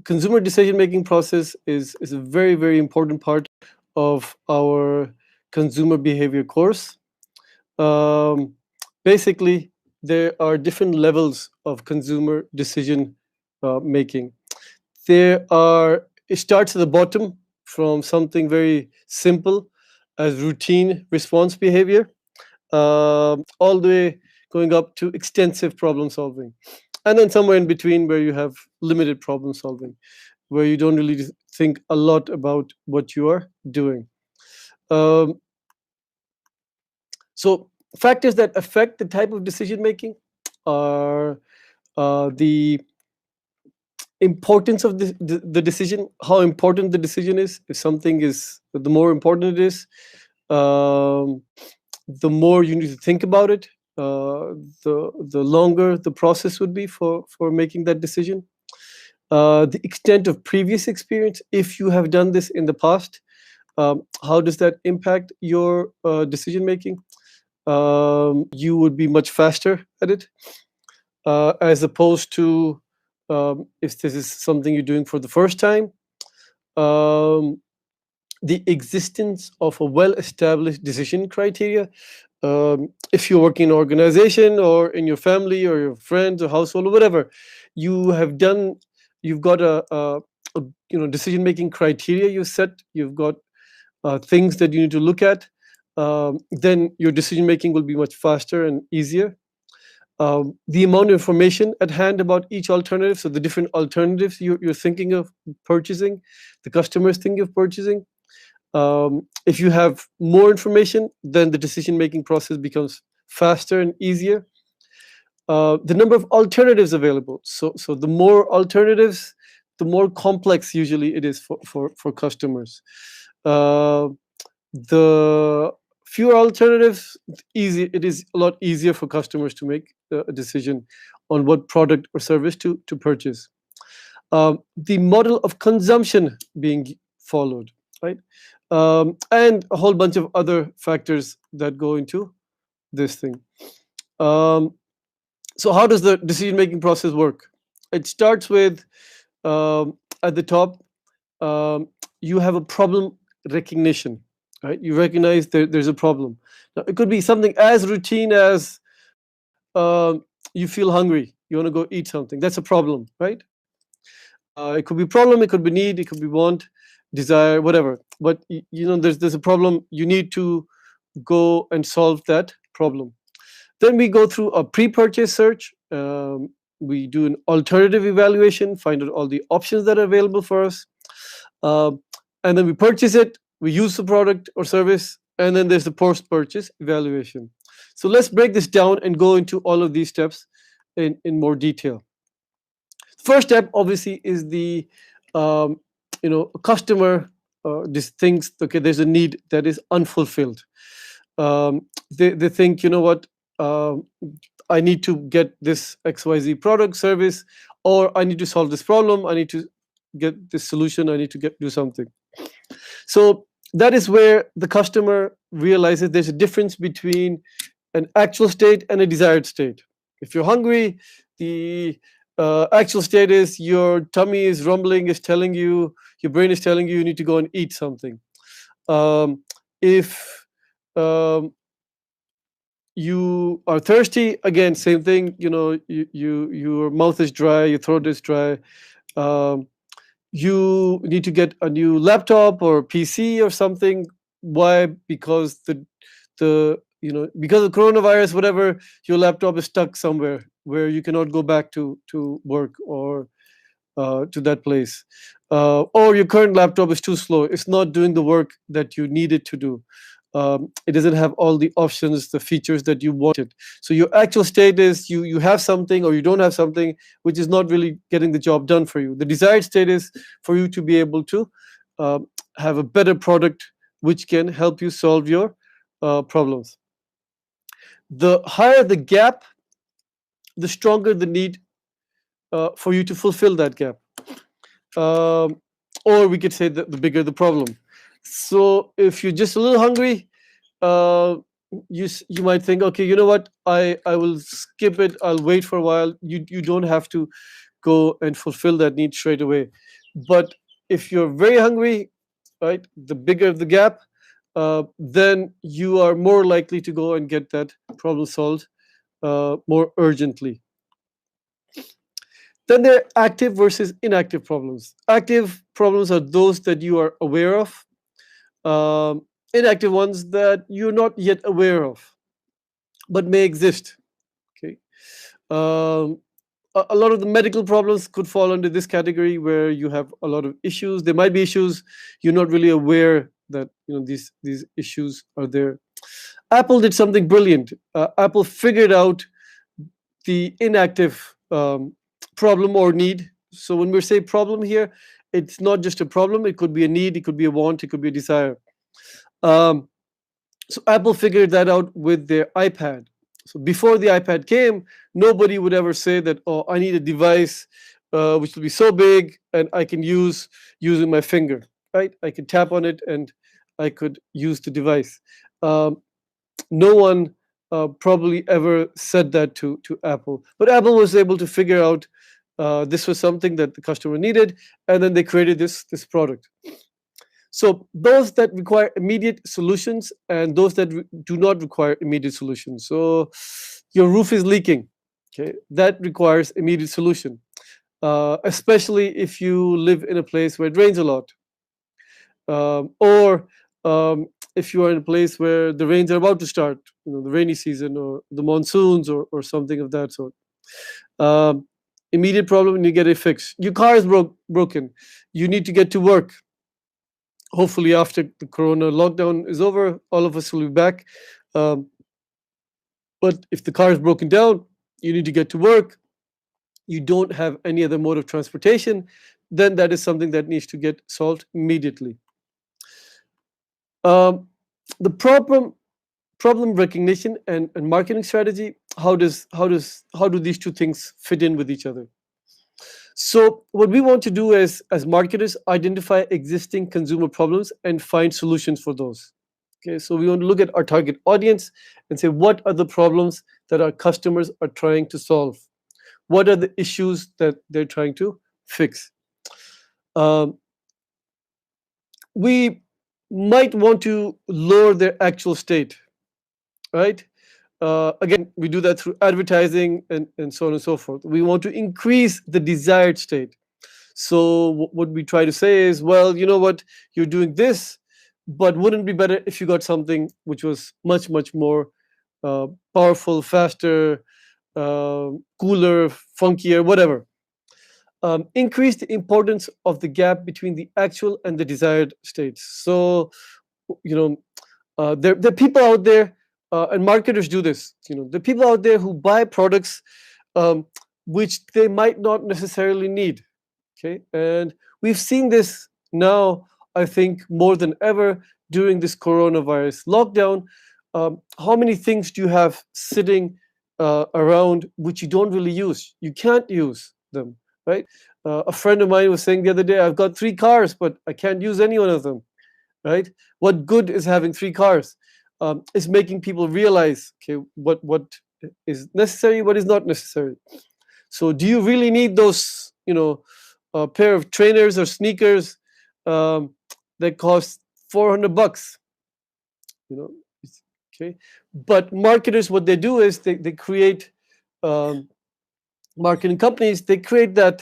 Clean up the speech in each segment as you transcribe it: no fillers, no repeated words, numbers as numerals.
consumer decision-making process is a very, very important part of our consumer behavior course. Um, Basically, there are different levels of consumer decision making. It starts at the bottom from something very simple as routine response behavior, all the way going up to extensive problem solving. And then somewhere in between where you have limited problem solving, where you don't really think a lot about what you are doing. Um, so factors that affect the type of decision making are the importance of the decision, how important the decision is. If something is, the more important it is, um, the more you need to think about it, the longer the process would be for making that decision. The extent of previous experience, if you have done this in the past, how does that impact your decision making? You would be much faster at it, as opposed to if this is something you're doing for the first time. Um, the existence of a well-established decision criteria. If you're working in an organization or in your family or your friends or household or whatever, you have done, you've got a decision-making criteria you set. You've got things that you need to look at. Then your decision making will be much faster and easier. The amount of information at hand about each alternative, so the different alternatives you're thinking of purchasing, the customers thinking of purchasing. If you have more information, then the decision-making process becomes faster and easier. The number of alternatives available. So the more alternatives, the more complex usually it is for customers. Uh, the fewer alternatives, it is a lot easier for customers to make a decision on what product or service to purchase. The model of consumption being followed, right? And a whole bunch of other factors that go into this thing. Um, so how does the decision making process work? It starts with, at the top, um, you have a problem recognition, right? You recognize there's a problem. Now, it could be something as routine as, you feel hungry, you want to go eat something. That's a problem, right? It could be problem, it could be need, it could be want, desire, whatever. But there's a problem. You need to go and solve that problem. Then we go through a pre-purchase search. We do an alternative evaluation, find out all the options that are available for us, um, and then we purchase it. We use the product or service, and then there's the post-purchase evaluation. So let's break this down and go into all of these steps in more detail. First step, obviously, is the customer just thinks, okay, there's a need that is unfulfilled. They think, you know what, I need to get this XYZ product, service, or I need to solve this problem. I need to get this solution. I need to do something. So that is where the customer realizes there's a difference between an actual state and a desired state. If you're hungry, the actual state is your tummy is rumbling, is telling you, your brain is telling you need to go and eat something. If you are thirsty, again, same thing. Your mouth is dry, your throat is dry. You need to get a new laptop or PC or something. Why? Because because of coronavirus, whatever, your laptop is stuck somewhere where you cannot go back to work or to that place, or your current laptop is too slow. It's not doing the work that you need it to do. It doesn't have all the options, the features that you wanted. So your actual state is you have something or you don't have something, which is not really getting the job done for you. The desired state is for you to be able to have a better product which can help you solve your problems. The higher the gap, the stronger the need for you to fulfill that gap. Or we could say that the bigger the problem. So if you're just a little hungry, you might think, okay, you know what, I will skip it. I'll wait for a while. You don't have to go and fulfill that need straight away. But if you're very hungry, right, the bigger the gap, then you are more likely to go and get that problem solved more urgently. Then there are active versus inactive problems. Active problems are those that you are aware of. Inactive ones that you're not yet aware of, but may exist. Okay. Um, a lot of the medical problems could fall under this category, where you have a lot of issues. There might be issues you're not really aware that these issues are there. Apple did something brilliant. Apple figured out the inactive problem or need. So when we say problem here, it's not just a problem. It could be a need, it could be a want, it could be a desire. Um, so Apple figured that out with their iPad. So before the iPad came, nobody would ever say that, oh, I need a device which will be so big and I can use using my finger, right? I could tap on it and I could use the device. No one probably ever said that to Apple, but Apple was able to figure out this was something that the customer needed, and then they created this product. So those that require immediate solutions and those that do not require immediate solutions. So your roof is leaking, okay? That requires immediate solution, especially if you live in a place where it rains a lot, or if you are in a place where the rains are about to start, the rainy season or the monsoons or something of that sort. Immediate problem, and you get it fixed. Your car is broken. You need to get to work. Hopefully, after the corona lockdown is over, all of us will be back. But if the car is broken down, you need to get to work. You don't have any other mode of transportation, then that is something that needs to get solved immediately. The problem recognition and marketing strategy. How do these two things fit in with each other? So what we want to do is, as marketers, identify existing consumer problems and find solutions for those. Okay, so we want to look at our target audience and say, what are the problems that our customers are trying to solve? What are the issues that they're trying to fix? We might want to lower their actual state, right? Again, we do that through advertising and so on and so forth. We want to increase the desired state. So what we try to say is, well, you know what, you're doing this, but wouldn't it be better if you got something which was much, much more powerful, faster, cooler, funkier, whatever. Increase the importance of the gap between the actual and the desired states. So, there are people out there, and marketers do this. The people out there who buy products which they might not necessarily need. Okay, and we've seen this now, I think, more than ever during this coronavirus lockdown. How many things do you have sitting around which you don't really use? You can't use them, right? A friend of mine was saying the other day, I've got 3 cars, but I can't use any one of them, right? What good is having 3 cars? It's making people realize, okay, what is necessary, what is not necessary. So do you really need those, a pair of trainers or sneakers that cost $400? Okay. But marketers, what they do is they create marketing companies. They create that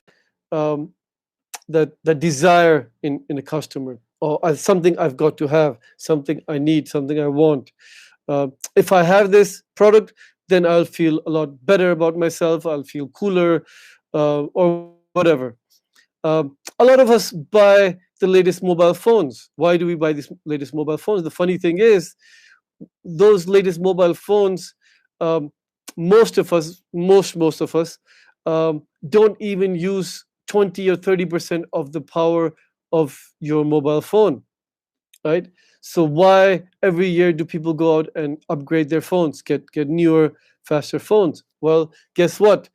desire in a customer, or something I've got to have, something I need, something I want. If I have this product, then I'll feel a lot better about myself. I'll feel cooler, or whatever. A lot of us buy the latest mobile phones. Why do we buy these latest mobile phones? The funny thing is, those latest mobile phones, most of us don't even use 20 or 30% of the power of your mobile phone, right? So why every year do people go out and upgrade their phones, get newer, faster phones? Well, guess what?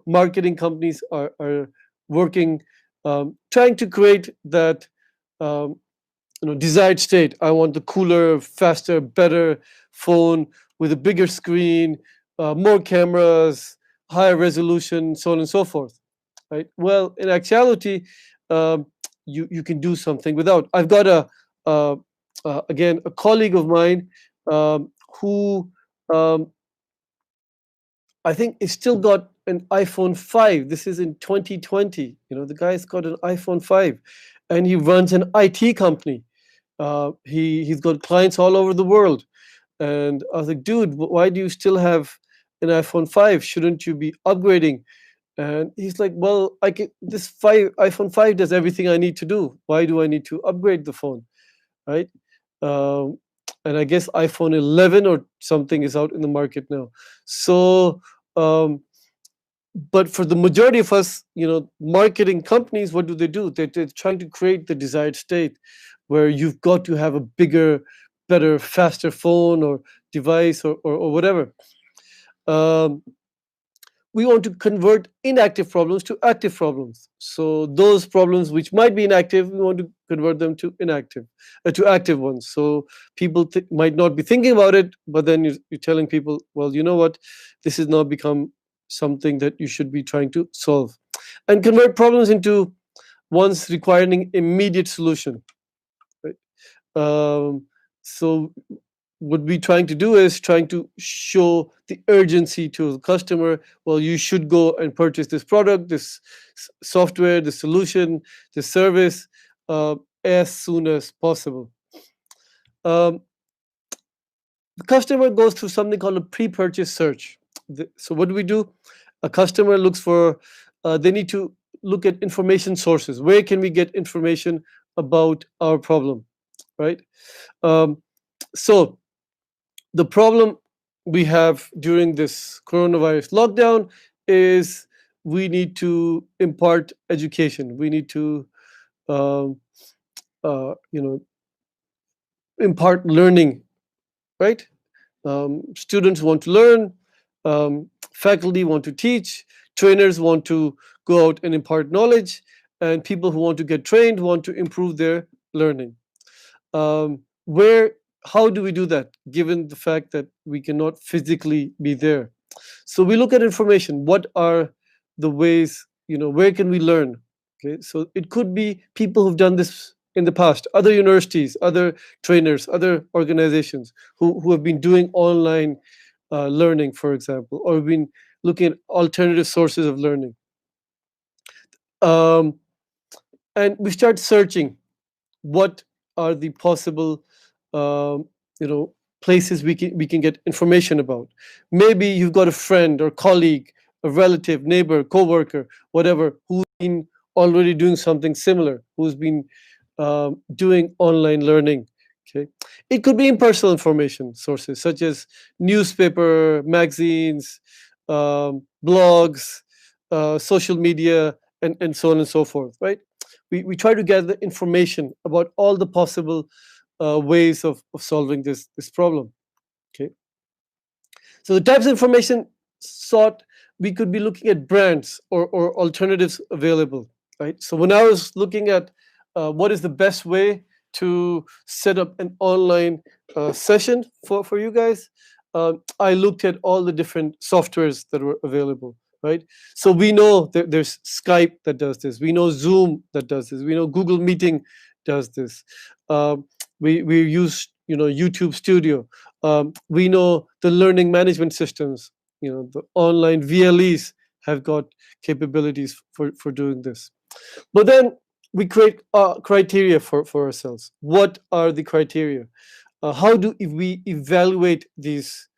Marketing companies are working, trying to create that desired state. I want the cooler, faster, better phone with a bigger screen, more cameras, higher resolution, so on and so forth. right? Well, in actuality, um, you can do something without. I've got uh, again a colleague of mine who um, I think is still got an iPhone 5. This is in 2020. The guy's got an iPhone 5, and he runs an IT company. He's got clients all over the world. And I was like, dude, why do you still have an iPhone 5? Shouldn't you be upgrading? And he's like, well, this iPhone 5 does everything I need to do. Why do I need to upgrade the phone? Right? Um, and I guess iPhone 11 or something is out in the market now. So, um, but for the majority of us, marketing companies, what do they do? They're trying to create the desired state where you've got to have a bigger, better, faster phone or device or whatever. Um, we want to convert inactive problems to active problems. So those problems which might be inactive, we want to convert them to active ones. So people might not be thinking about it, but then you're telling people, well, you know what, this has now become something that you should be trying to solve, and convert problems into ones requiring immediate solution. Right? So what we're trying to do is trying to show the urgency to the customer. Well, you should go and purchase this product, this software, this solution, this service uh, as soon as possible. Um, the customer goes through something called a pre-purchase search. So what do we do? A customer looks for, they need to look at information sources. Where can we get information about our problem, right? So the problem we have during this coronavirus lockdown is we need to impart education. We need to, um, you know, impart learning, right? Students want to learn, faculty want to teach, trainers want to go out and impart knowledge, and people who want to get trained want to improve their learning. Where How do we do that given the fact that we cannot physically be there? So we look at information. What are the ways, where can we learn? Okay, so it could be people who've done this in the past, other universities, other trainers, other organizations who have been doing online learning, for example, or been looking at alternative sources of learning. Um, and we start searching what are the possible um, you know places we can get information about. Maybe you've got a friend or colleague, a relative, neighbor, coworker, whatever, who's been already doing something similar, who's been doing online learning. Okay, it could be impersonal information sources such as newspaper, magazines, blogs, social media, and so on and so forth, right? We try to gather information about all the possible ways of solving this problem. Okay, so the types of information sought, we could be looking at brands or alternatives available, right? So when I was looking at what is the best way to set up an online session for you guys, I looked at all the different softwares that were available, right? So we know that there's Skype that does this. We know Zoom that does this. We know Google Meeting does this. We use YouTube Studio. We know the learning management systems. The online VLEs have got capabilities for doing this. But then we create criteria for ourselves. What are the criteria? How do we evaluate these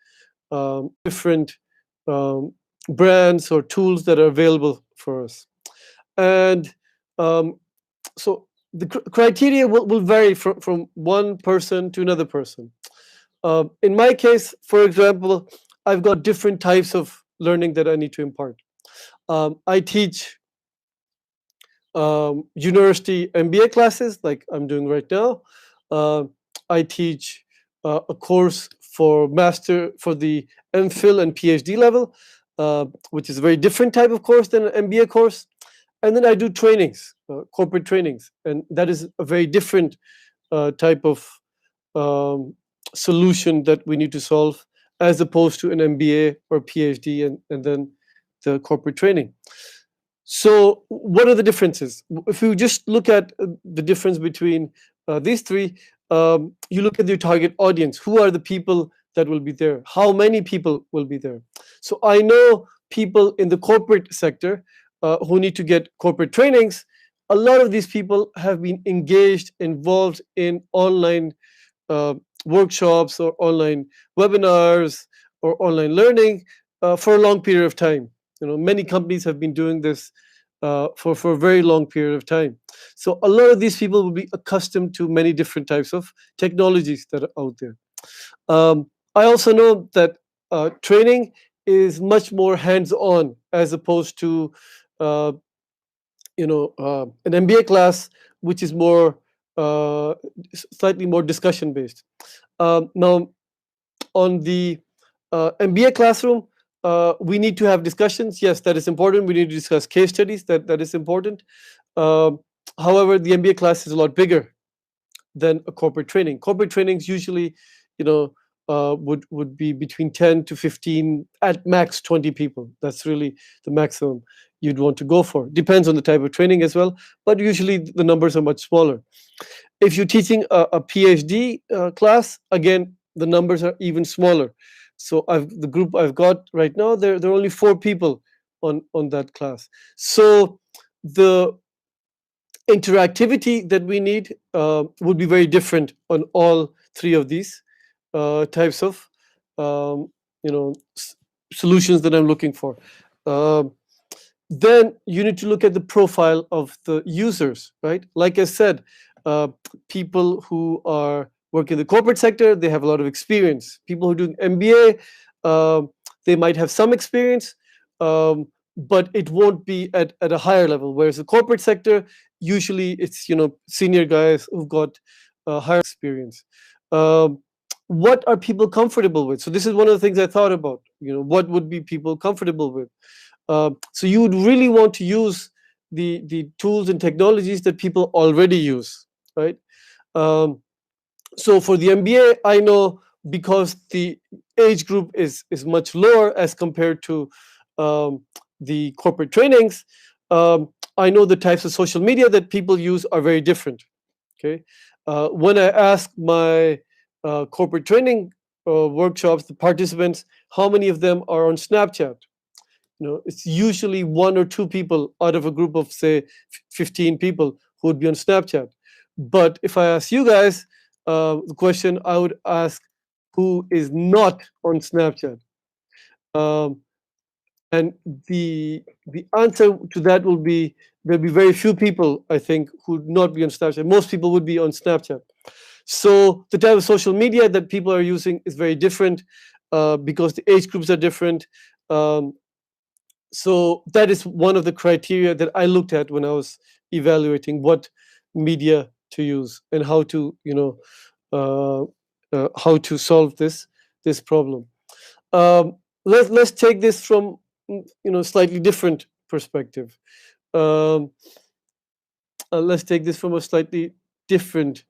different um, brands or tools that are available for us? And so the criteria will vary from one person to another person. In my case, for example, I've got different types of learning that I need to impart. I teach university MBA classes like I'm doing right now. Uh, I teach a course for the MPhil and PhD level, which is a very different type of course than an MBA course. And then I do trainings, corporate trainings, and that is a very different type of um, solution that we need to solve, as opposed to an MBA or PhD and then the corporate training. So what are the differences? If you just look at the difference between these three, you look at your target audience. Who are the people that will be there? How many people will be there? So I know people in the corporate sector who need to get corporate trainings. A lot of these people have been engaged, involved in online uh, workshops or online webinars or online learning for a long period of time. Many companies have been doing this for a very long period of time. So a lot of these people will be accustomed to many different types of technologies that are out there. I also know that training is much more hands-on as opposed to uh, an MBA class, which is more slightly more discussion based. Now, on the MBA classroom, we need to have discussions. Yes, that is important. We need to discuss case studies. That is important. Um, However, the MBA class is a lot bigger than a corporate training. Corporate trainings usually, would be between 10 to 15, at max 20 people. That's really the maximum you'd want to go for. Depends on the type of training as well, but usually the numbers are much smaller. If you're teaching a PhD class, again, the numbers are even smaller. So the group I've got right now, there are only 4 people on that class. So the interactivity that we need would be very different on all three of these types of um, solutions that I'm looking for. Um, then you need to look at the profile of the users, right? Like I said, uh, people who are working in the corporate sector, they have a lot of experience. People who are doing MBA, they might have some experience, um, but it won't be at a higher level. Whereas the corporate sector, usually it's senior guys who've got higher experience. Um, what are people comfortable with? So this is one of the things I thought about. What would be people comfortable with? So you would really want to use the tools and technologies that people already use, right? Um, so for the MBA, I know, because the age group is much lower as compared to um, the corporate trainings. I know the types of social media that people use are very different. Okay, when I ask my corporate training workshops, the participants, how many of them are on Snapchat? It's usually 1 or 2 people out of a group of, say, 15 people who would be on Snapchat. But if I ask you guys the question, I would ask, who is not on Snapchat? Um, and the answer to that will be, there'll be very few people, I think, who would not be on Snapchat. Most people would be on Snapchat. So the type of social media that people are using is very different because the age groups are different. Um, so that is one of the criteria that I looked at when I was evaluating what media to use and how to uh, how to solve this problem. Let's take this from slightly different perspective. um, let's take this from a slightly different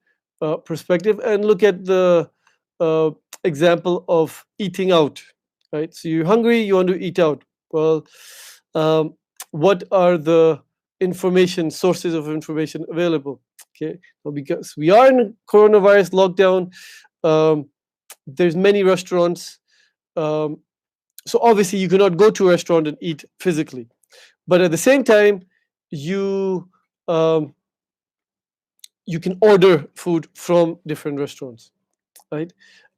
perspective and look at the uh, example of eating out, right? So you're hungry, you want to eat out. Well, um, what are the sources of information available? Okay, well, because we are in coronavirus lockdown, um, there's many restaurants. Um, so obviously you cannot go to a restaurant and eat physically, but at the same time, you um, you can order food from different restaurants, right?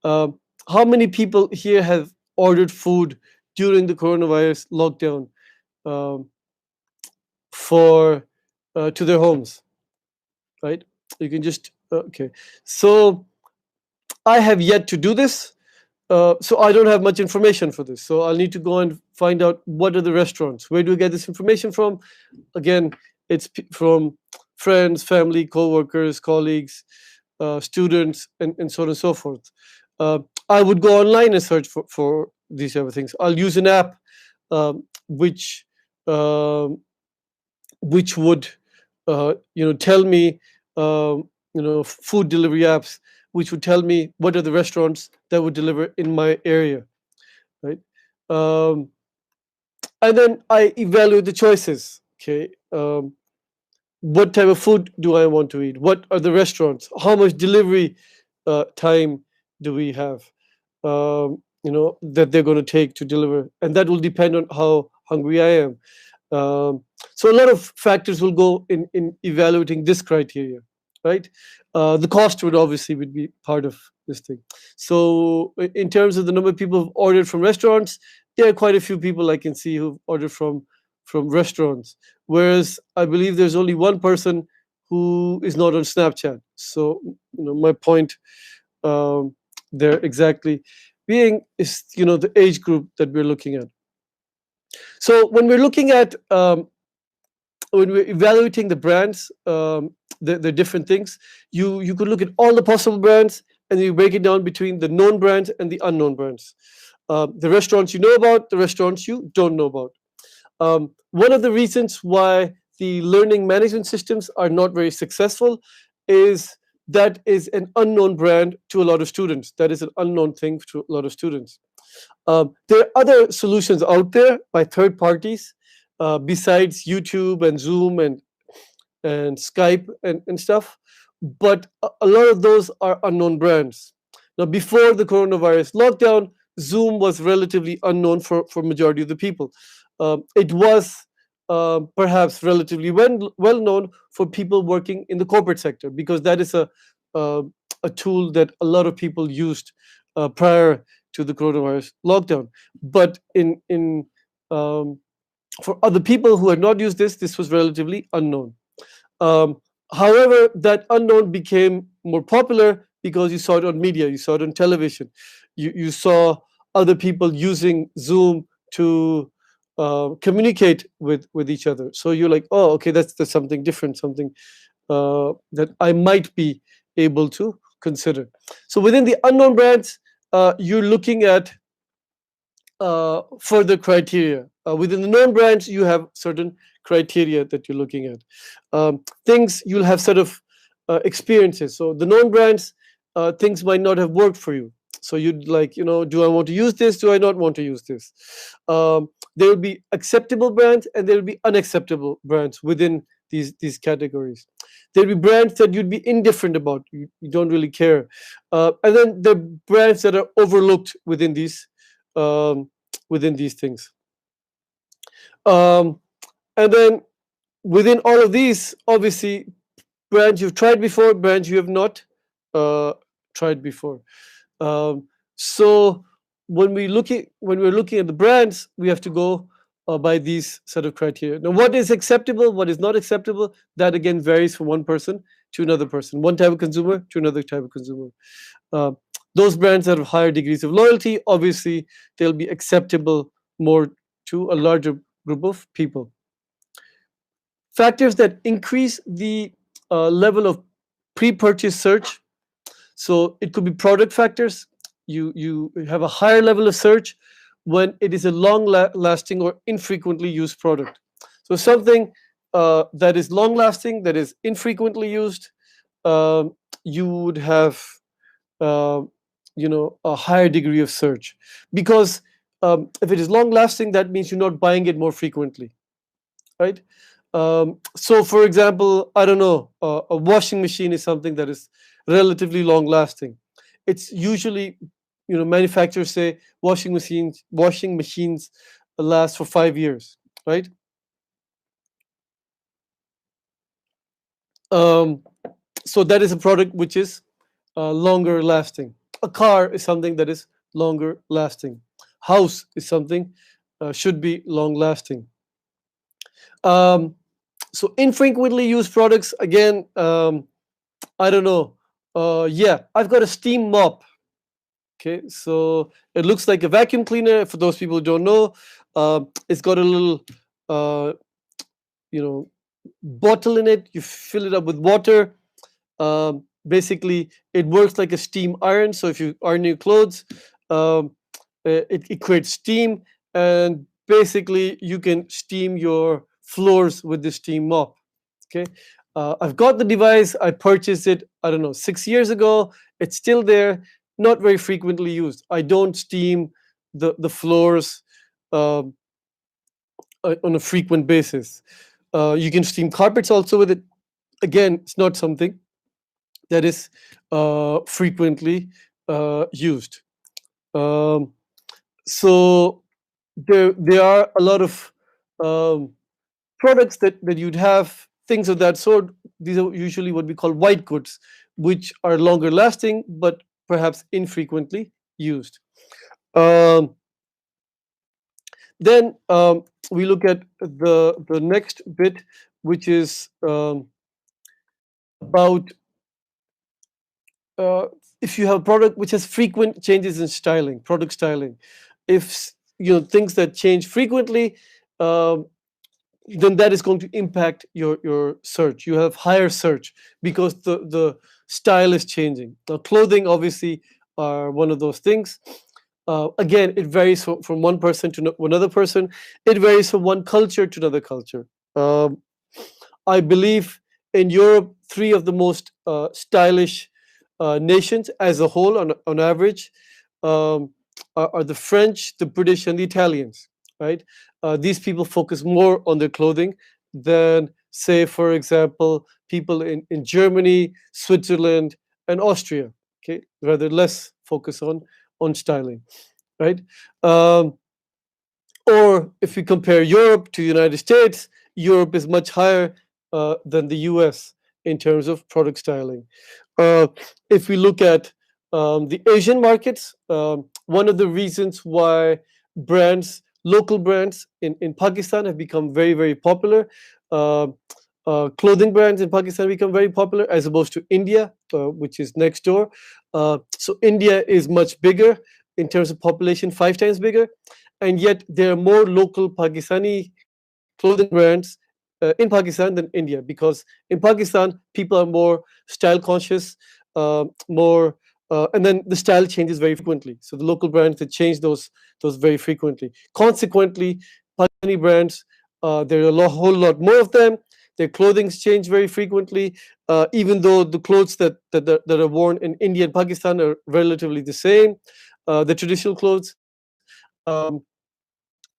Um, how many people here have ordered food during the coronavirus lockdown um, for to their homes, right? You can just okay. So I have yet to do this, so I don't have much information for this. So I'll need to go and find out what are the restaurants. Where do I get this information from? Again, it's from friends, family, co-workers, colleagues, students, and so on and so forth. Uh, I would go online and search for these type of things. I'll use an app um, which um, which would tell me food delivery apps which would tell me what are the restaurants that would deliver in my area, right? um, and then I evaluate the choices. Okay, what type of food do I want to eat? What are the restaurants? How much delivery time do we have? That they're going to take to deliver, and that will depend on how hungry I am. Um, so a lot of factors will go in evaluating this criteria, right? The cost would be part of this thing. So in terms of the number of people who've ordered from restaurants, there are quite a few people I can see who've ordered from restaurants. Whereas I believe there's only one person who is not on Snapchat. So my point um, there exactly being is the age group that we're looking at. So when we're looking at when we're evaluating the brands, the different things, you could look at all the possible brands and you break it down between the known brands and the unknown brands. The restaurants you know about, the restaurants you don't know about. One of the reasons why the learning management systems are not very successful is that is an unknown brand to a lot of students. That is an unknown thing to a lot of students. There are other solutions out there by third parties besides YouTube and Zoom and Skype and stuff, but a lot of those are unknown brands. Now, before the coronavirus lockdown, Zoom was relatively unknown for majority of the people. It was perhaps relatively well known for people working in the corporate sector because that is uh, a tool that a lot of people used prior to the coronavirus lockdown. But in for other people who had not used this was relatively unknown. Um, However, that unknown became more popular because you saw it on media, you saw it on television, you saw other people using Zoom to communicate with each other. So you're like, oh, okay, that's something different, something that I might be able to consider. So within the unknown brands, you're looking at further criteria. Within the known brands, you have certain criteria that you're looking at. Things you'll have sort of experiences. So the known brands, things might not have worked for you. So you'd like, do I want to use this? Do I not want to use this? There will be acceptable brands and there will be unacceptable brands within these categories. There'll be brands that you'd be indifferent about. You don't really care. And then the brands that are overlooked um, within these things. Um, and then within all of these, obviously, brands you've tried before, brands you have not uh, tried before. Um, so when we're looking at the brands, we have to go by these set of criteria. Now, what is acceptable, what is not acceptable, that again varies from one person to another person, one type of consumer to another type of consumer. Uh, those brands that have higher degrees of loyalty, obviously, they'll be acceptable more to a larger group of people. Factors that increase the level of pre-purchase search. So it could be product factors. You have a higher level of search when it is a long-lasting or infrequently used product. So something that is long-lasting, that is infrequently used, you would have uh, a higher degree of search because if it is long lasting, that means you're not buying it more frequently, right? So for example, I don't know, a washing machine is something that is relatively long lasting. It's usually, manufacturers say washing machines last for 5 years, right? um, so that is a product which is longer lasting. A car is something that is longer lasting. House is something should be long lasting. Um, so infrequently used products again. I don't know. Yeah, I've got a steam mop. Okay, so it looks like a vacuum cleaner. For those people who don't know, it's got a little, uh, you know, bottle in it. You fill it up with water. Basically, it works like a steam iron. So if you iron your clothes, um, it creates steam, and basically you can steam your floors with the steam mop. Okay, I've got the device. I purchased it, I don't know, 6 years ago. It's still there, not very frequently used. I don't steam the floors um, on a frequent basis. You can steam carpets also with it. Again, it's not something that is frequently used. Um, so there are a lot of um, products that you'd have, things of that sort. These are usually what we call white goods, which are longer lasting but perhaps infrequently used. Um, then we look at the next bit, which is about uh, if you have a product which has frequent changes in styling, product styling. If things that change frequently, um, then that is going to impact your search. You have higher search because the style is changing. Now, clothing obviously are one of those things. Again, it varies from one person to another person. It varies from one culture to another culture. Um, I believe in Europe, three of the most stylish nations as a whole, on average, um, are the French, the British, and the Italians. Right? These people focus more on their clothing than, say, for example, people in Germany, Switzerland, and Austria. Okay, rather less focus on styling. Right? Um, or if we compare Europe to the United States, Europe is much higher than the US in terms of product styling. Uh, if we look at the Asian markets, one of the reasons why local brands in Pakistan have become very, very popular, uh, clothing brands in Pakistan become very popular as opposed to India, which is next door. So India is much bigger in terms of population, 5 times bigger, and yet there are more local Pakistani clothing brands in Pakistan than India, because in Pakistan people are more style conscious, more, and then the style changes very frequently. So the local brands, they change those very frequently. Consequently, Pakistani brands, there are whole lot more of them. Their clothing change very frequently, even though the clothes that are worn in India and Pakistan are relatively the same, the traditional clothes.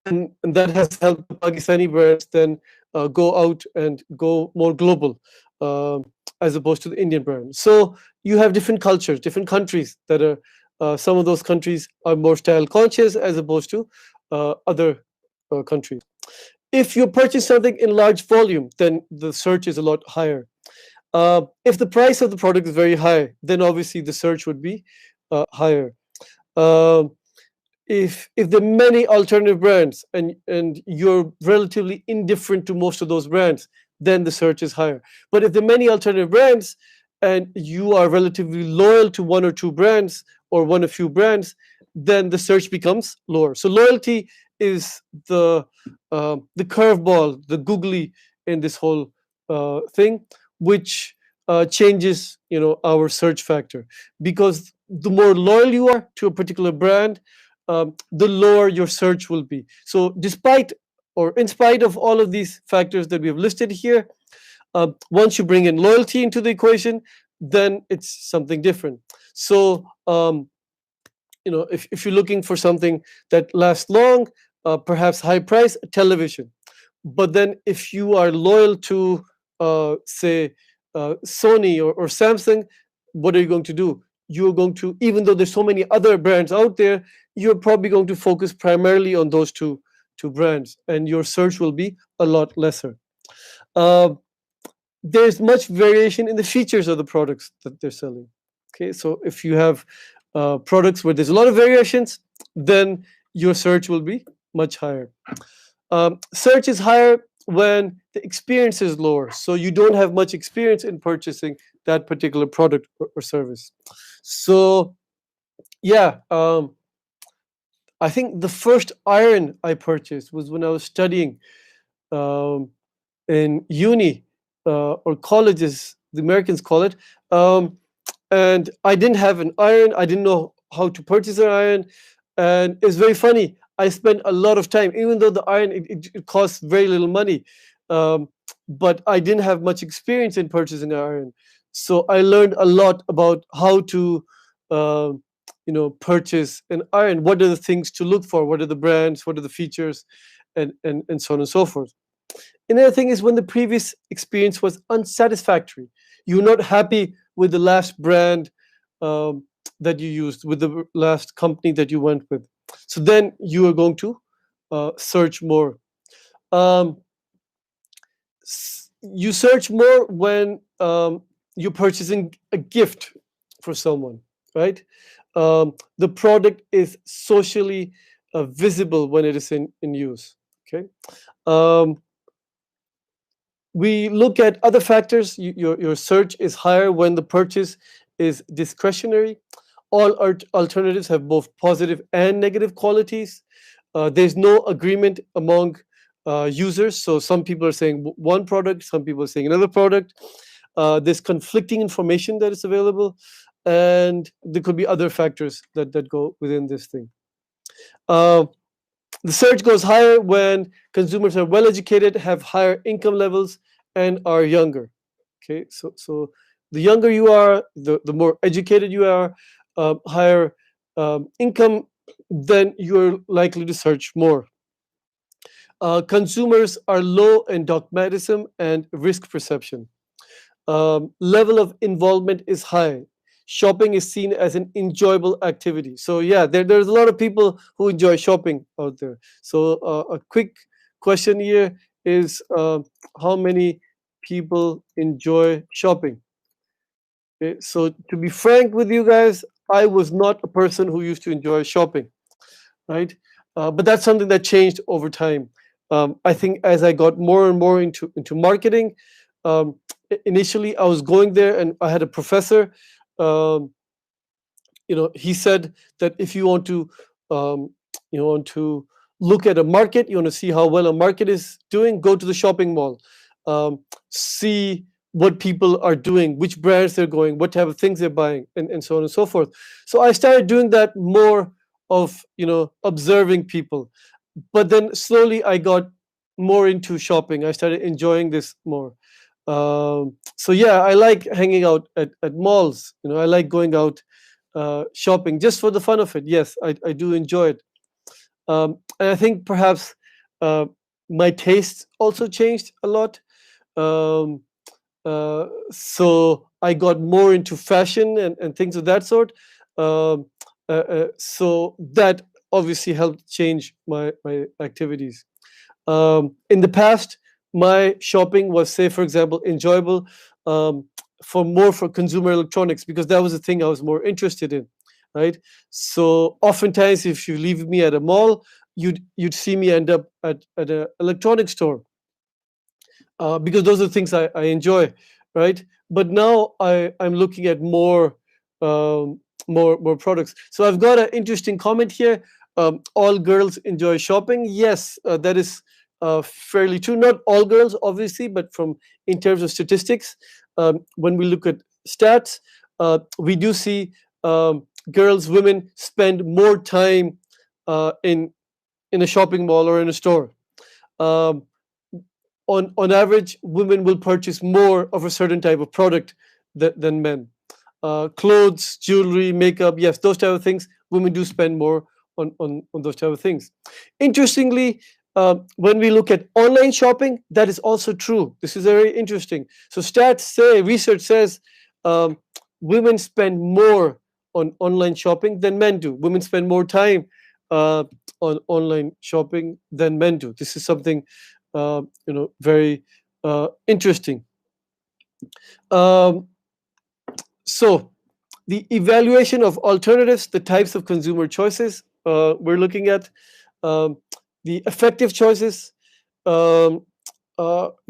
And that has helped the Pakistani brands then go out and go more global, as opposed to the Indian brand. So you have different cultures, different countries that are. Some of those countries are more style conscious as opposed to other countries. If you purchase something in large volume, then the search is a lot higher. If the price of the product is very high, then obviously the search would be higher. Um if there are many alternative brands and you're relatively indifferent to most of those brands, then the search is higher. But if there are many alternative brands and you are relatively loyal to one or two brands or one or few brands, then the search becomes lower. So loyalty is the curveball, the googly in this whole thing, which changes our search factor, because the more loyal you are to a particular brand, the lower your search will be. So, despite or in spite of all of these factors that we have listed here, once you bring in loyalty into the equation, then it's something different. So, if you're looking for something that lasts long, perhaps high price, television. But then, if you are loyal to, say, Sony or Samsung, what are you going to do? You're going to, even though there's so many other brands out there, you're probably going to focus primarily on those two brands, and your search will be a lot lesser. Uh, there's much variation in the features of the products that they're selling. Okay, so if you have products where there's a lot of variations, then your search will be much higher. Search is higher when the experience is lower, so you don't have much experience in purchasing that particular product or service. So, yeah, I think the first iron I purchased was when I was studying um, in uni or college, as the Americans call it. And I didn't have an iron. I didn't know how to purchase an iron, and it's very funny. I spent a lot of time, even though the iron it costs very little money, um, but I didn't have much experience in purchasing an iron. So I learned a lot about how to, um, purchase an iron. What are the things to look for? What are the brands? What are the features, and so on and so forth. Another thing is when the previous experience was unsatisfactory. You're not happy with the last brand um, that you used, with the last company that you went with. So then you are going to search more. Um, you search more when you're purchasing a gift for someone, right? The product is socially visible when it is in use. Okay. Um, we look at other factors. Your search is higher when the purchase is discretionary. All alternatives have both positive and negative qualities. There's no agreement among users. So some people are saying one product, some people are saying another product. There's conflicting information that is available, and there could be other factors that go within this thing. Uh, the search goes higher when consumers are well educated, have higher income levels, and are younger. Okay, so the younger you are, the more educated you are, higher income, then you're likely to search more. Consumers are low in dogmatism and risk perception. Level of involvement is high. Shopping is seen as an enjoyable activity. So yeah, there's a lot of people who enjoy shopping out there. So a quick question here is how many people enjoy shopping? Okay, so to be frank with you guys, I was not a person who used to enjoy shopping, right? But that's something that changed over time. I think as I got more and more into marketing, um, initially I was going there and I had a professor. Um, he said that if you want to, um, look at a market, you want to see how well a market is doing, go to the shopping mall, see what people are doing, which brands they're going, what type of things they're buying, and so on and so forth. So I started doing that more of observing people, but then slowly I got more into shopping. I started enjoying this more. So yeah, I like hanging out at malls. I like going out shopping just for the fun of it. Yes, I do enjoy it. And I think perhaps uh, my taste also changed a lot. Um, so I got more into fashion and things of that sort. Um, so that obviously helped change my activities. In the past, my shopping was, say, for example, enjoyable um, for consumer electronics because that was the thing I was more interested in, right? So oftentimes, if you leave me at a mall, you'd see me end up at an electronics store because those are the things I enjoy, right? But now I'm looking at more products. So I've got an interesting comment here. All girls enjoy shopping. Yes, that is fairly true. Not all girls, obviously, but in terms of statistics, when we look at stats, we do see women spend more time in a shopping mall or in a store. Um, on average, women will purchase more of a certain type of product than men. Clothes, jewelry, makeup, yes, those type of things. Women do spend more on those type of things. Interestingly, when we look at online shopping, that is also true. This is very interesting. So research says um, women spend more on online shopping than men do. Women spend more time uh, on online shopping than men do. This is something very interesting. Um, so the evaluation of alternatives, the types of consumer choices we're looking at, um, the effective choices, um, more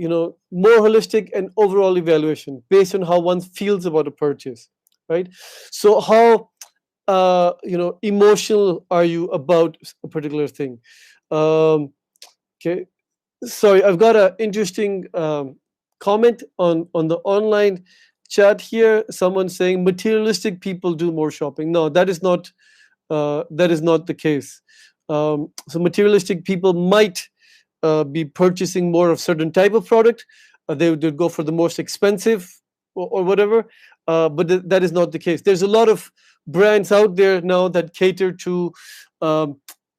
holistic and overall evaluation based on how one feels about a purchase, right? So how emotional are you about a particular thing? Okay, sorry, I've got an interesting comment on the online chat here. Someone saying materialistic people do more shopping. No, that is not the case. So materialistic people might be purchasing more of certain type of product. They would go for the most expensive or whatever. But that is not the case. There's a lot of brands out there now that cater to the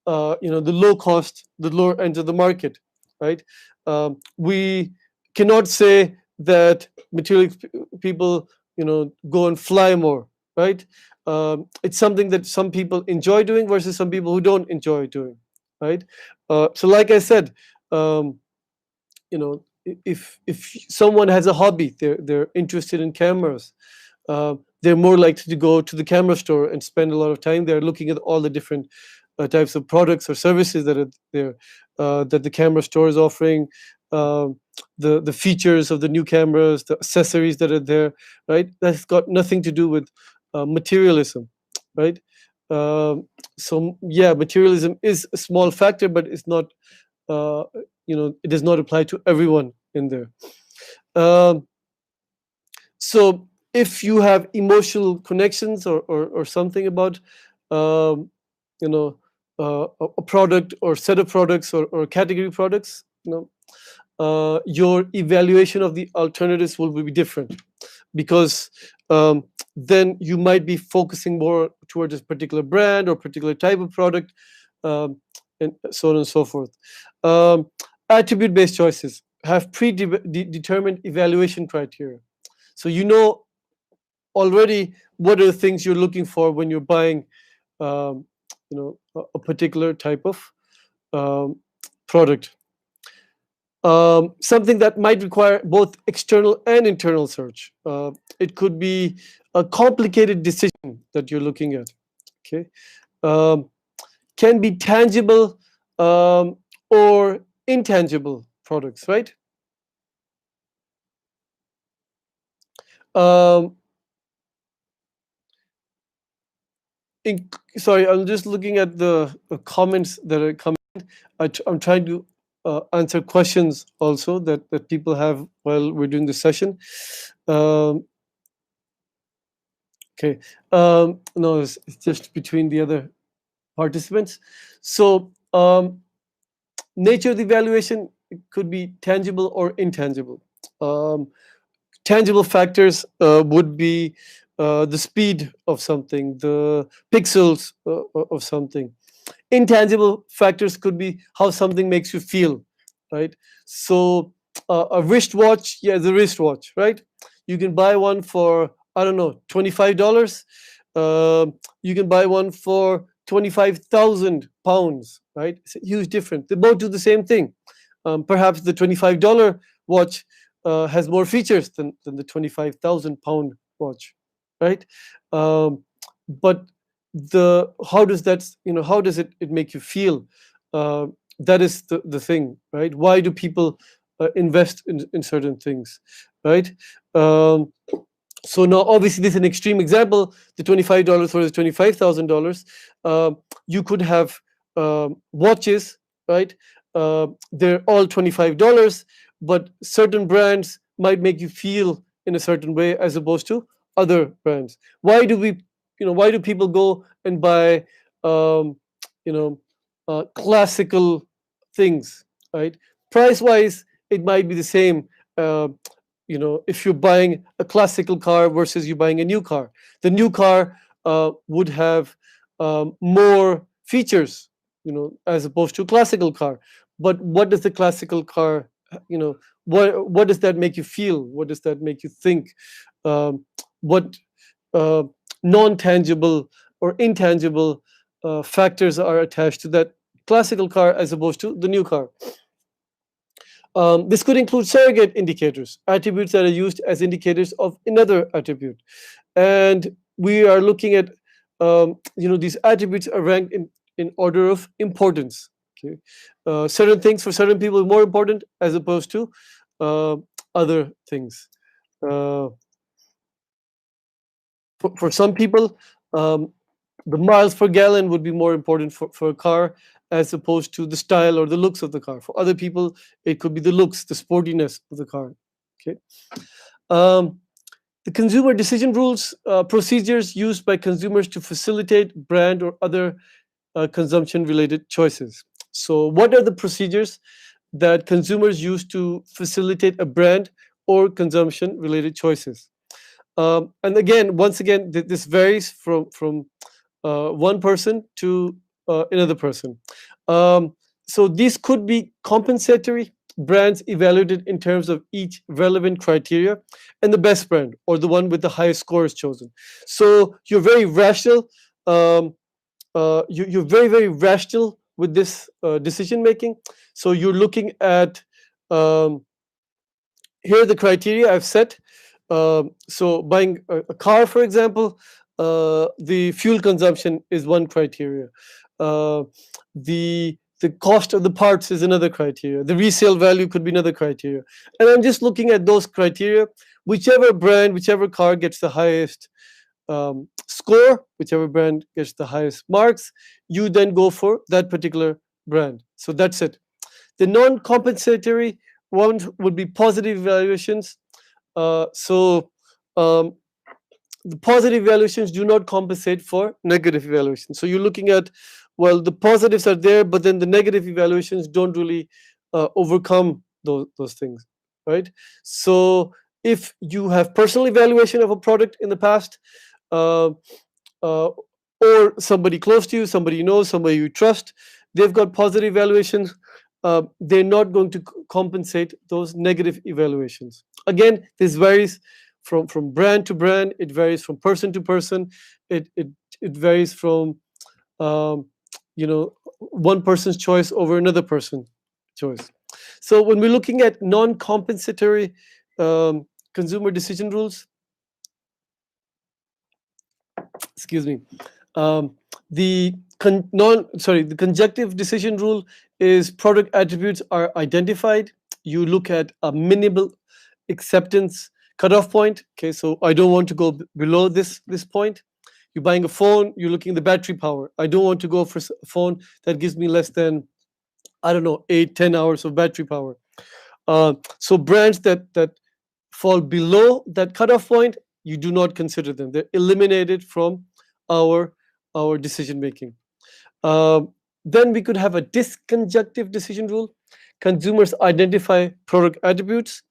low cost, the lower end of the market, right? We cannot say that materialistic people, go and fly more, right? It's something that some people enjoy doing versus some people who don't enjoy doing, right? So, like I said, um, if someone has a hobby, they're interested in cameras, they're more likely to go to the camera store and spend a lot of time there looking at all the different types of products or services that are there, that the camera store is offering, um, the features of the new cameras, the accessories that are there, right? That's got nothing to do with materialism, right? So yeah, materialism is a small factor, but it's not. It does not apply to everyone in there. Um, so if you have emotional connections or something about um, you know a product or set of products or category products, your evaluation of the alternatives will be different, because then you might be focusing more towards a particular brand or particular type of product, um, and so on and so forth. um, Attribute-based choices have predetermined evaluation criteria, so already what are the things you're looking for when you're buying a particular type of um, product. Something that might require both external and internal search. It could be a complicated decision that you're looking at. Okay, um, can be tangible or intangible products, right? Um, Sorry, I'm just looking at the comments that are coming. I'm trying to answer questions also that people have while we're doing the session. Um, okay. No, it's just between the other participants. So, nature of the evaluation could be tangible or intangible. Um, Tangible factors would be the speed of something, the pixels of something. Intangible factors could be how something makes you feel, right? So a wristwatch, yeah, the wristwatch, right? You can buy one for, I don't know, $25. You can buy one for 25,000 pounds, right? It's a huge difference. They both do the same thing. Perhaps the $25 watch has more features than the 25,000 pound watch, right? Um, but the how does that how does it make you feel? uh, that is the thing, right? Why do people invest in certain things, right? um, so now obviously this is an extreme example, the $25 versus $25,000. You could have watches, right? They're all $25, but certain brands might make you feel in a certain way as opposed to other brands. Why do we why do people go and buy um, you know classical things, right? Price wise it might be the same. uh, if you're buying a classical car versus you buying a new car, the new car would have more features, as opposed to a classical car. But what does the classical car, what does that make you feel? What does that make you think? What uh, non-tangible or intangible factors are attached to that classical car as opposed to the new car? This could include surrogate indicators, attributes that are used as indicators of another attribute. And we are looking at, these attributes are ranked in order of importance. Okay, certain things for certain people are more important as opposed to uh, other things. Uh, for some people, um, the miles per gallon would be more important for a car as opposed to the style or the looks of the car. For other people, it could be the looks, the sportiness of the car. Okay. Um, the consumer decision rules, procedures used by consumers to facilitate brand or other consumption-related choices. So, what are the procedures that consumers use to facilitate a brand or consumption-related choices? And again, once again, this varies from one person to another person. Um, so these could be compensatory, brands evaluated in terms of each relevant criteria, and the best brand or the one with the highest score is chosen. So you're very rational. Um, you're very, very rational with this decision making. So you're looking at um, here are the criteria I've set. So buying a car, for example, the fuel consumption is one criteria. Uh, the cost of the parts is another criteria. The resale value could be another criteria. And I'm just looking at those criteria. Whichever brand, whichever car gets the highest score, whichever brand gets the highest marks, you then go for that particular brand. So that's it. The non-compensatory ones would be positive evaluations. So um, the positive evaluations do not compensate for negative evaluations. So you're looking at, well, the positives are there, but then the negative evaluations don't really overcome those things, right? So if you have personal evaluation of a product in the past, uh, uh, or somebody close to you, somebody you know, somebody you trust, they've got positive evaluations. They're not going to compensate those negative evaluations. Again, this varies from brand to brand. It varies from person to person. It varies from um, one person's choice over another person's choice. So when we're looking at non-compensatory consumer decision rules, excuse me, um, the conjunctive decision rule is product attributes are identified. You look at a minimal acceptance cutoff point. Okay, so I don't want to go below this point. You're buying a phone, you're looking at the battery power. I don't want to go for a phone that gives me less than, I don't know, 8-10 hours of battery power. So brands that fall below that cutoff point, you do not consider them. They're eliminated from our our decision making. Then we could have a disconjunctive decision rule. Consumers identify product attributes,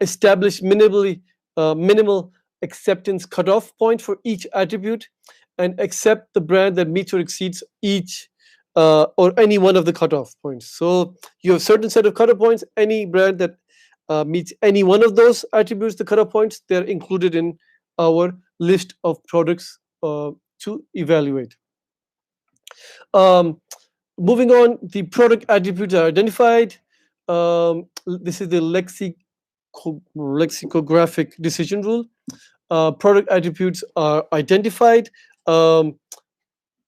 establish minimal acceptance cutoff point for each attribute, and accept the brand that meets or exceeds each or any one of the cutoff points. So you have a certain set of cutoff points. Any brand that meets any one of those attributes, the cutoff points, they're included in our list of products to evaluate. Um, Moving on, the product attributes are identified. This is the lexicographic decision rule. Product attributes are identified. Um,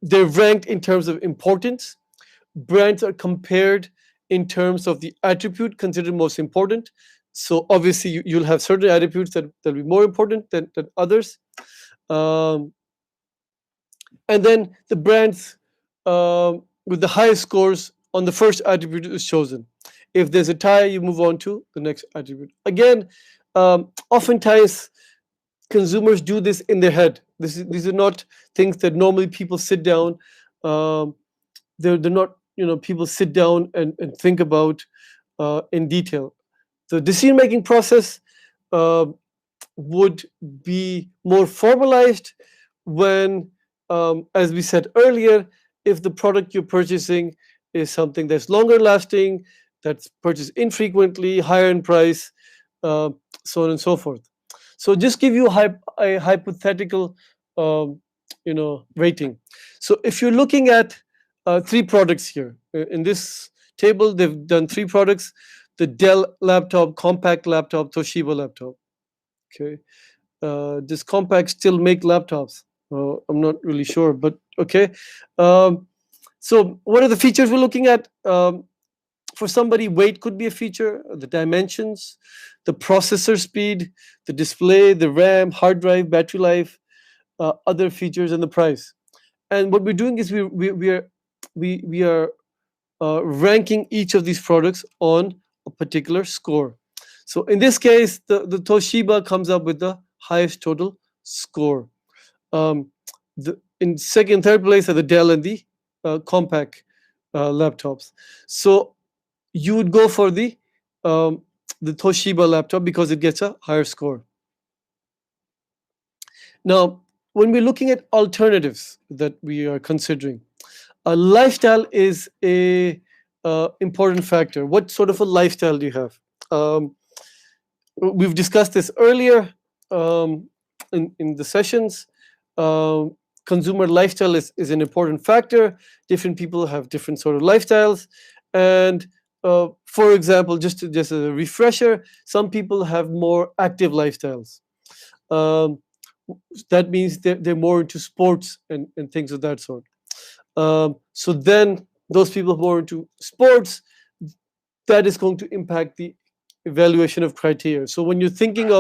they're ranked in terms of importance. Brands are compared in terms of the attribute considered most important. So obviously, you'll have certain attributes that'll be more important than others. Um, and then the brands with the highest scores on the first attribute is chosen. If there's a tie, you move on to the next attribute. Again, oftentimes consumers do this in their head. These are not things that normally people sit down. Um, they're not, people sit down and think about in detail. The decision making process uh, would be more formalized when, as we said earlier, if the product you're purchasing is something that's longer lasting, that's purchased infrequently, higher in price, uh, so on and so forth. So just give you a hypothetical, rating. So if you're looking at three products here in this table, they've done three products: the Dell laptop, compact laptop, Toshiba laptop. Okay, does Compaq still make laptops? I'm not really sure, but okay. Um, so what are the features we're looking at? For somebody, weight could be a feature, the dimensions, the processor speed, the display, the RAM, hard drive, battery life, other features, and the price. And what we're doing is we are ranking each of these products on a particular score. So in this case, the Toshiba comes up with the highest total score. In second, third place are the Dell and the Compaq laptops. So you would go for the Toshiba laptop because it gets a higher score. Now, when we're looking at alternatives that we are considering, a lifestyle is important factor. What sort of a lifestyle do you have? Um, we've discussed this earlier in the sessions. Um, Consumer lifestyle is an important factor. Different people have different sort of lifestyles. And for example, just as a refresher, some people have more active lifestyles. Um, that means they're more into sports and things of that sort. So then those people who are into sports, that is going to impact the evaluation of criteria. So uh, when you're thinking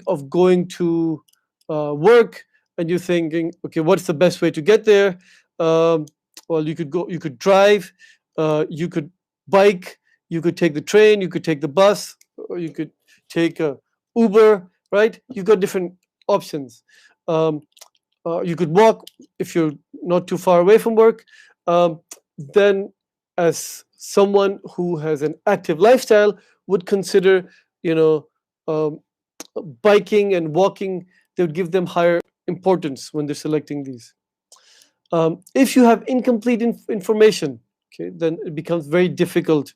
of going to work and you're thinking, okay, what's the best way to get there? Um, well, you could drive, you could bike, you could take the train, you could take the bus, or you could take a Uber, right? You've got different options. Um, you could walk if you're not too far away from work. Um, then, as someone who has an active lifestyle, would consider, you know, um, biking and walking. They would give them higher importance when they're selecting these. If you have incomplete information, okay, then it becomes very difficult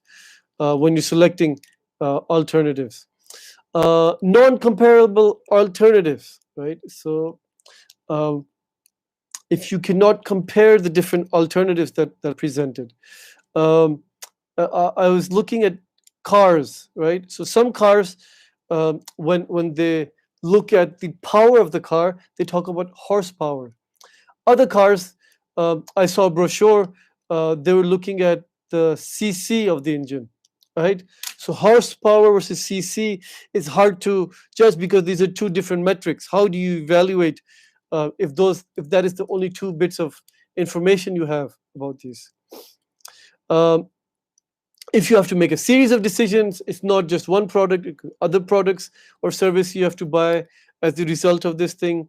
when you're selecting alternatives. Non-comparable alternatives, right? So um, if you cannot compare the different alternatives that are presented. Um, I was looking at cars, right? So some cars, when they look at the power of the car, they talk about horsepower. Other cars, I saw a brochure, they were looking at the CC of the engine, right? So horsepower versus CC is hard to judge because these are two different metrics. How do you evaluate if that is the only two bits of information you have about these? Um, if you have to make a series of decisions, it's not just one product, other products or service you have to buy as the result of this thing.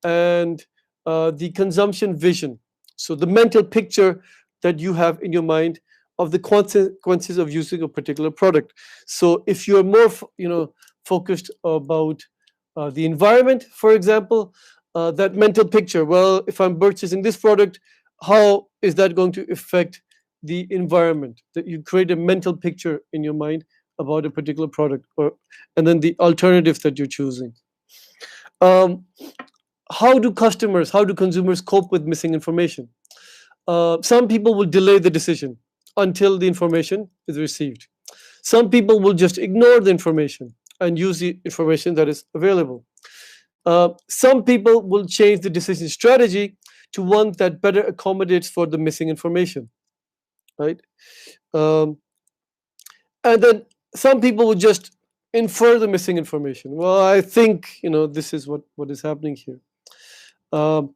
And the consumption vision. So the mental picture that you have in your mind of the consequences of using a particular product. So if you're more, focused about the environment, for example, that mental picture. Well, if I'm purchasing this product, how is that going to affect the environment? That you create a mental picture in your mind about a particular product, and then the alternatives that you're choosing. Um, how do consumers cope with missing information? Some people will delay the decision until the information is received. Some people will just ignore the information and use the information that is available. Some people will change the decision strategy to one that better accommodates for the missing information, right? Um, and then some people will just infer the missing information. Well, I think this is what is happening here. Um,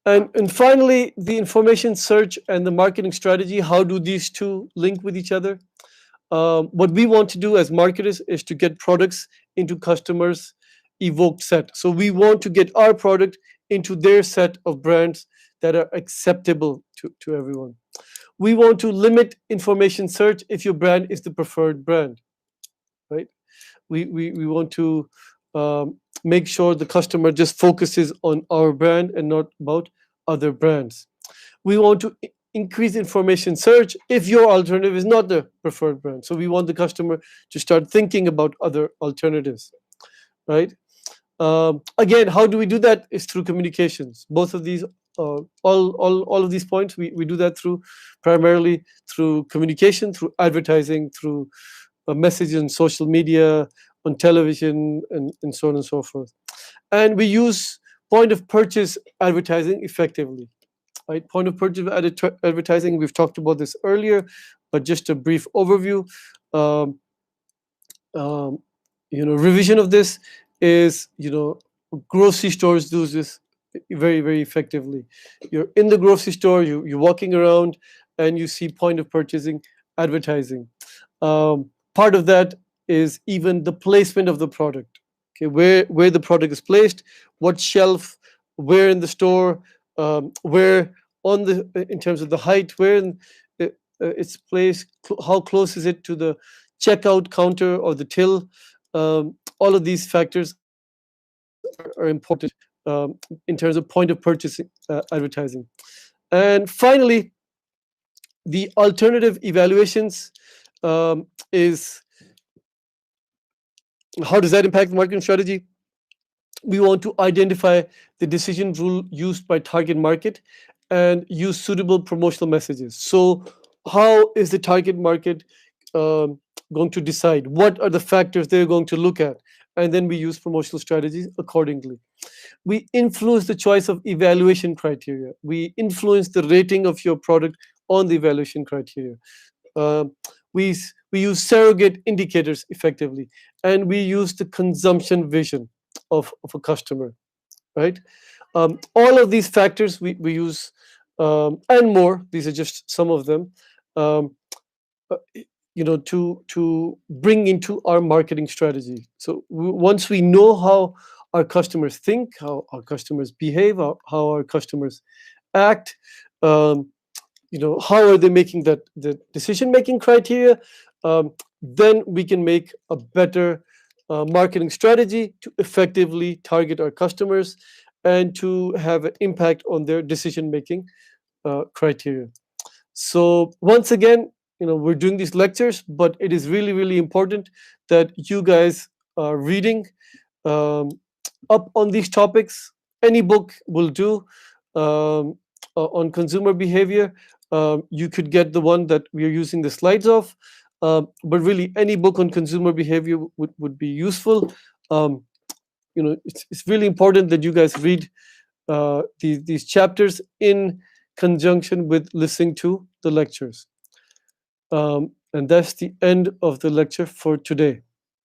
and finally, the information search and the marketing strategy. How do these two link with each other? What we want to do as marketers is to get products into customers' evoked set. So we want to get our product into their set of brands that are acceptable to everyone. We want to limit information search if your brand is the preferred brand, right? We want to make sure the customer just focuses on our brand and not about other brands. We want to increase information search if your alternative is not the preferred brand. So we want the customer to start thinking about other alternatives, right? Again, how do we do that? Is through communications. Both of these, all of these points, we do that through primarily through communication, through advertising, through a message on social media, on television, and so on and so forth. And we use point of purchase advertising effectively. Right, point of purchase advertising. We've talked about this earlier, but just a brief overview. Um, um, revision of this is grocery stores do this very, very effectively. You're in the grocery store, you're walking around, and you see point of purchasing advertising. Part of that is even the placement of the product. Okay, where the product is placed, what shelf, where in the store, where on the in terms of the height, where it's placed, how close is it to the checkout counter or the till. All of these factors are important in terms of point of purchasing advertising. And finally, The alternative evaluations is how does that impact the marketing strategy? We want to identify the decision rule used by target market and use suitable promotional messages. So, how is the target market going to decide? What are the factors they're going to look at? And then we use promotional strategies accordingly. We influence the choice of evaluation criteria. We influence the rating of your product on the evaluation criteria. Uh, we use surrogate indicators effectively, and we use the consumption vision of a customer, right? All of these factors we use, and more. These are just some of them. Um, to bring into our marketing strategy. So once we know how our customers think, how our customers behave, how our customers act, um, how are they making that the decision making criteria, then we can make a better marketing strategy to effectively target our customers and to have an impact on their decision making criteria. So once again, we're doing these lectures, but it is really, really important that you guys are reading um, up on these topics. Any book will do on consumer behavior. You could get the one that we are using the slides of, but really any book on consumer behavior would be useful. It's really important that you guys read these chapters in conjunction with listening to the lectures. And that's the end of the lecture for today.